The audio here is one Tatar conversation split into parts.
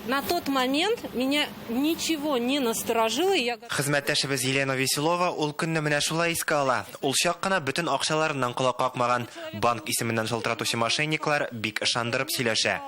На тот момент меня ничего не насторожило. Хезмәттәшебез Елена Веселова ул көнне менә шулай искә ала. Ул чак кына бөтен акчаларыннан колак какмаган. Банк исеменнән шалтыратучы мошенниклар бик ышандырып сөйләшә.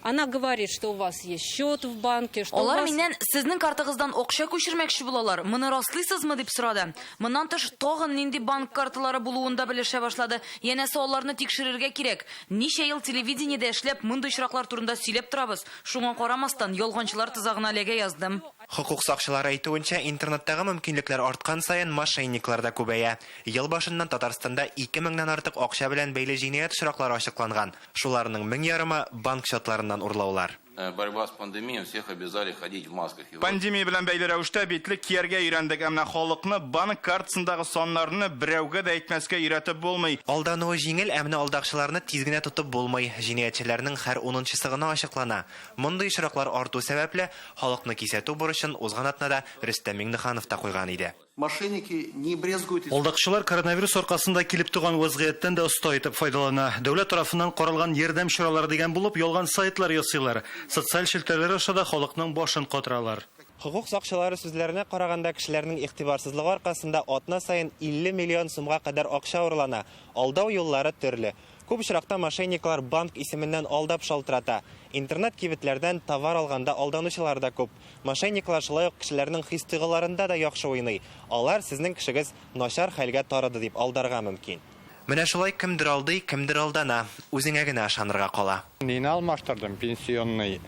Она говорит, что у вас есть счет в банке, что Алар миннән сезнең картагыздан акча күчермәкче булалар. Моны раслыйсызмы дип сорады. Моннан тыш тагын нинди банк карталары булуын да белешә башлады. Янәсе аларны тикшерергә кирәк. Ничә ел телевидениедә эшләп, мондый очраклар турында сөйләп торабыз. Шуңа карамастан ялганчылар тызагына эләгә яздым. Хокук сакчылары әйтүенчә, интернеттагы мөмкинлекләр арткан саен мошенниклар да күбәя. Ел башыннан Татарстанда 2000-нән артык акча белән бәйле җинаять очраклары ачыкланган. Шуларның 1000 ярымы банк счетларыннан урлаулар. Борьба с пандемией, всех обязали ходить в масках. Пандемия белән бәйле рәвештә битлек кияргә өйрәндек, әмма халыкны банк картасындагы саннарны берәүгә дә әйтмәскә өйрәтеп булмый. Алдануы җиңел, әмма алдакчыларны тиз генә тотып булмый. Җинаятьчеләрнең һәр 10-нчысы гына ачыклана. Мондый очраклар арту сәбәпле халыкны кисәтү бурычын узган атнада Рөстәм Миңнеханов та куйган иде. Мошенники не брезгуют. Алдакчылар коронавирус аркасында килеп туган вазгыятьтән дә оста итеп файдалана. Дәүләт тарафыннан каралган ярдәм чаралары дигән булып, ялган сайтлар ясыйлар. Социаль челтәрләр аша да халыкның башын катыралар. Хокук сакчылары сүзләренә караганда, кешеләрнең игътибарсызлыгы аркасында атна саен 50 миллион сумга кадәр акча урлана. Алдау юллары төрле. Күп очракта мошенниклар банк исеменнән алдап шалтырата. Интернет кибетләрдән товар алганда алданучылар да күп. Мошенниклар шулай ук кешеләрнең хис-тойгыларында да яхшы уйный. Алар сезнең кешегез начар хәлгә тарыды дип алдарга мөмкин. Менә шулай кемдер алдый, кемдер алдана. Үзеңә генә ышанырга кала. Мин алмаштырдым пенсионный.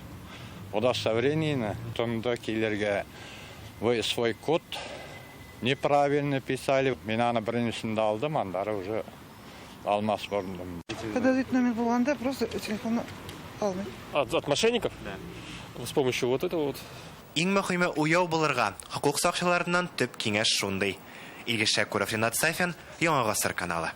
Удостоверение, томда килергә вы свой код неправильно писали. Мин аны беренчесендә алдым, андары уже алмас булдым. Когда дают номер булганда, просто телефон алмый. От мошенников? Да. С помощью вот этого вот. Иң мөһиме уяу булырга. Хокук сакчыларыннан төп киңәш шундый. Илгиз Шәкүров, Ринат Сафин, Яңа Гасыр каналы.